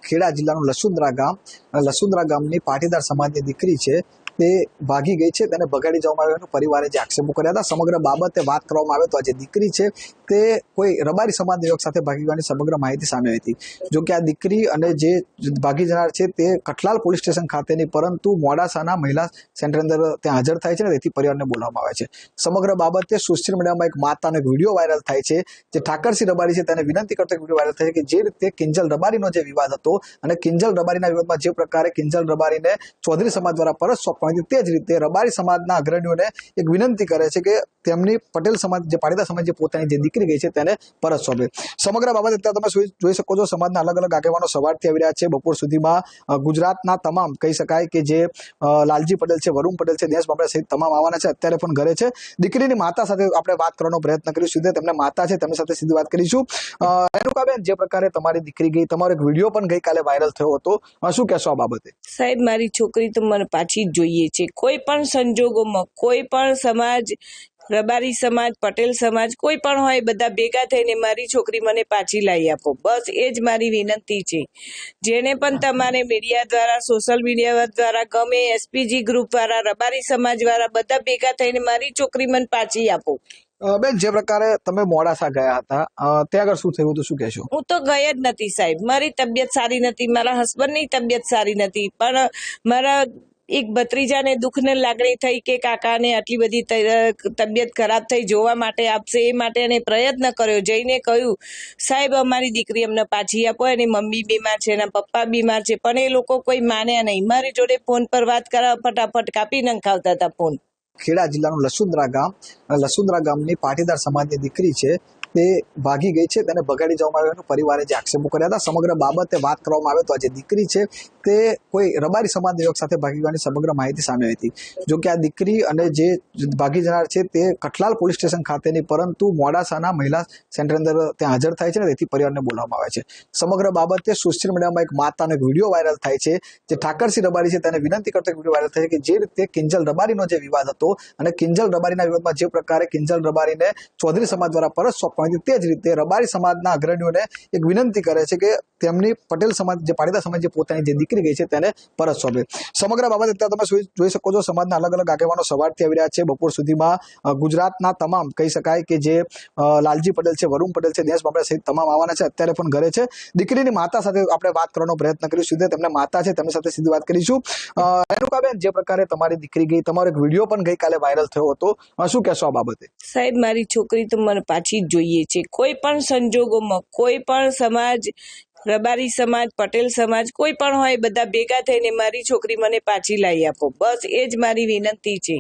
ખેડા જિલ્લાનું લસુંદરા ગામની પાટીદાર સમાજની દીકરી છે તે ભાગી ગઈ છે, તેને ભગાડી જવામાં આવ્યો. પરિવારે જે આક્ષેપો કર્યા હતા સમગ્ર બાબતે વાત કરવામાં આવે તો આ જે દીકરી છે તે કોઈ રબારી સમાજના યુવક સાથે ભાગી ગવાની સમગ્ર માહિતી સામે આવી હતી. જો કે આ દીકરી અને જે ભાગી જનાર છે તે કઠલાલ પોલીસ સ્ટેશન ખાતેની, પરંતુ મોડાસાના મહિલા સેન્ટર અંદર ત્યાં હાજર થાય છે ને તેથી પરિવારને બોલાવવામાં આવે છે. સમગ્ર બાબતે સોશિયલ મીડિયામાં એક માતાનો એક વિડીયો વાયરલ થાય છે, જે ઠાકરસિંહ રબારી છે તેને વિનંતી કરતો એક વિડીયો વાયરલ થાય છે કે જે રીતે કિંજલ રબારીનો જે વિવાદ હતો અને કિંજલ રબારીના વિવાદમાં જે પ્રકારે કિંજલ રબારીને ચૌધરી સમાજ દ્વારા પરત સોંપવામાં, તે જ રીતે રબારી સમાજના અગ્રણીઓને એક વિનંતી કરે છે કે તેમની પટેલ સમાજ જે પાટીદાર સમાજ જે પોતાની જે દીકરી ગઈ છે તેને પરત સોંપે. સમગ્ર બાબતે અત્યારે તમે જોઈ શકો છો સમાજના અલગ અલગ આગેવાનો સવારથી આવી રહ્યા છે. બપોર સુધીમાં ગુજરાતના તમામ કહી શકાય કે જે લાલજી પટેલ છે, વરુણ પટેલ છે, દિનેશ બાબરા સહિત તમામ આવવાના છે, અત્યારે પણ ઘરે છે. દીકરીની માતા સાથે આપણે વાત કરવાનો પ્રયત્ન કરીશું. તેમને માતા છે તેમની સાથે સીધી વાત કરીશું. રેણુકાબેન, જે પ્રકારે તમારી દીકરી ગઈ, તમારો એક વિડીયો પણ ગઈકાલે વાયરલ થયો હતો, શું કહેશો આ બાબતે? સાહેબ, મારી છોકરી તો મને પાછી જ જોઈએ છે. કોઈ પણ સંજોગોમાં કોઈ પણ સમાજ, રબારી સમાજ, પટેલ સમાજ, કોઈ પણ હોય, બધા ભેગા થઈને મારી છોકરી મને પાછી લાવી આપો. બસ એ જ મારી વિનંતી છે. જેને પણ તમારે મીડિયા દ્વારા, સોશિયલ મીડિયા દ્વારા ગમે, એસપીજી ગ્રુપ દ્વારા, રબારી સમાજ વાળા બધા ભેગા થઈને મારી છોકરી મને પાછી આપો. બેન, જે પ્રકારે તમે મોડાસા ગયા હતા ત્યાં આગળ શું થયું હતું, શું કહેશો? હું તો ગઈ જ નથી સાહેબ. મારી તબિયત સારી નથી, મારા હસબન્ડની તબિયત સારી નથી, પણ મારા એક ભત્રીજાને દુઃખને લાગણી થઈ કે કાકાને આટલી બધી તબિયત ખરાબ થઈ, જોવા માટે આપશે એ માટે એને પ્રયત્ન કર્યો. જઈને કહ્યું, સાહેબ અમારી દીકરી અમને પાછી આપો, એની મમ્મી બીમાર છે, એના પપ્પા બીમાર છે, પણ એ લોકો કોઈ માન્યા નહીં. મારી જોડે ફોન પર વાત કરવા ફટાફટ કાપી નંખાવતા હતા ફોન. ખેડા જિલ્લાનું લસુંદરા ગામની પાટીદાર સમાજની દીકરી છે તે ભાગી ગઈ છે, તેને ભગાડી જવામાં આવ્યો. પરિવારે જે આક્ષેપો કર્યા હતા સમગ્ર બાબતે વાત કરવામાં આવે તો આ જે દીકરી છે તે કોઈ રબારી સમાજના યુવક સાથે ભાગી ગવાની સમગ્ર માહિતી સામે આવી હતી. જો કે આ દીકરી અને જે ભાગી જનાર છે તે કઠલાલ પોલીસ સ્ટેશન ખાતેની, પરંતુ મોડાસાના મહિલા સેન્ટર અંદર ત્યાં હાજર થાય છે ને તેથી પરિવારને બોલાવવામાં આવે છે. સમગ્ર બાબતે સોશિયલ મીડિયામાં એક માતાનો એક વિડીયો વાયરલ થાય છે, જે ઠાકરસિંહ રબારી છે તેને વિનંતી કરતો એક વિડીયો વાયરલ થાય છે કે જે રીતે કિંજલ રબારીનો જે વિવાદ હતો અને કિંજલ રબારીના વિવાદમાં જે પ્રકારે કિંજલ રબારીને ચૌધરી સમાજ દ્વારા પરત સોંપવામાં, તે જ રીતે રબારી સમાજના અગ્રણીઓને એક વિનંતી કરે છે કે તેમની પટેલ સમાજ જે પાટીદાર સમાજ જે પોતાની જે દીકરી ગઈ છે તેને પરત સોંપે. સમગ્ર બાબતે અત્યારે તમે જોઈ શકો છો સમાજના અલગ અલગ આગેવાનો સવારથી આવી રહ્યા છે. બપોર સુધીમાં ગુજરાતના તમામ કહી શકાય કે જે લાલજી પટેલ છે, વરુણ પટેલ છે, દિનેશ બાબરા સહિત તમામ આવવાના છે, અત્યારે પણ ઘરે છે. દીકરીની માતા સાથે આપણે વાત કરવાનો પ્રયત્ન કરીશું. તેમને માતા છે તેમની સાથે સીધી વાત કરીશું. રેણુકાબેન, જે પ્રકારે તમારી દીકરી ગઈ, તમારો એક વિડીયો પણ ગઈકાલે વાયરલ થયો હતો, શું કહેશો આ બાબતે? સાહેબ, મારી છોકરી તો મને પાછી જ જોઈએ છે. કોઈ પણ સંજોગોમાં કોઈ પણ સમાજ, રબારી સમાજ, પટેલ સમાજ, કોઈ પણ હોય, બધા ભેગા થઈને મારી છોકરી મને પાછી લાવી આપો. બસ એ જ મારી વિનંતી છે.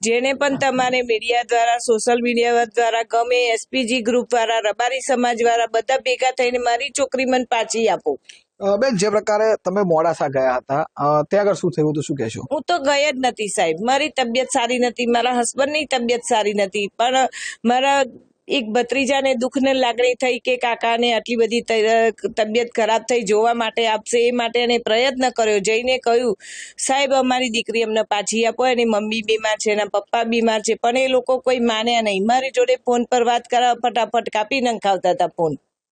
જેને પણ તમારે મીડિયા દ્વારા, સોશિયલ મીડિયા દ્વારા ગમે, એસપીજી ગ્રુપ દ્વારા, રબારી સમાજ વાળા બધા ભેગા થઈને મારી છોકરી મને પાછી આપો. બેન, જે પ્રકારે તમે મોડાસા ગયા હતા ત્યાં આગળ શું થયું હતું, શું કહેશો? હું તો ગઈ જ નથી સાહેબ. મારી તબિયત સારી નથી, મારા હસબન્ડની તબિયત સારી નથી, પણ મારા એક ભત્રીજાને દુઃખને લાગણી થઈ કે કાકાને આટલી બધી તબિયત ખરાબ થઈ, જોવા માટે આપશે એ માટે એને પ્રયત્ન કર્યો. જઈને કહ્યું, સાહેબ અમારી દીકરી અમને પાછી આપો, એની મમ્મી બીમાર છે, એના પપ્પા બીમાર છે, પણ એ લોકો કોઈ માન્યા નહીં. મારી જોડે ફોન પર વાત કરવા ફટાફટ કાપી નંખાવતા હતા ફોન.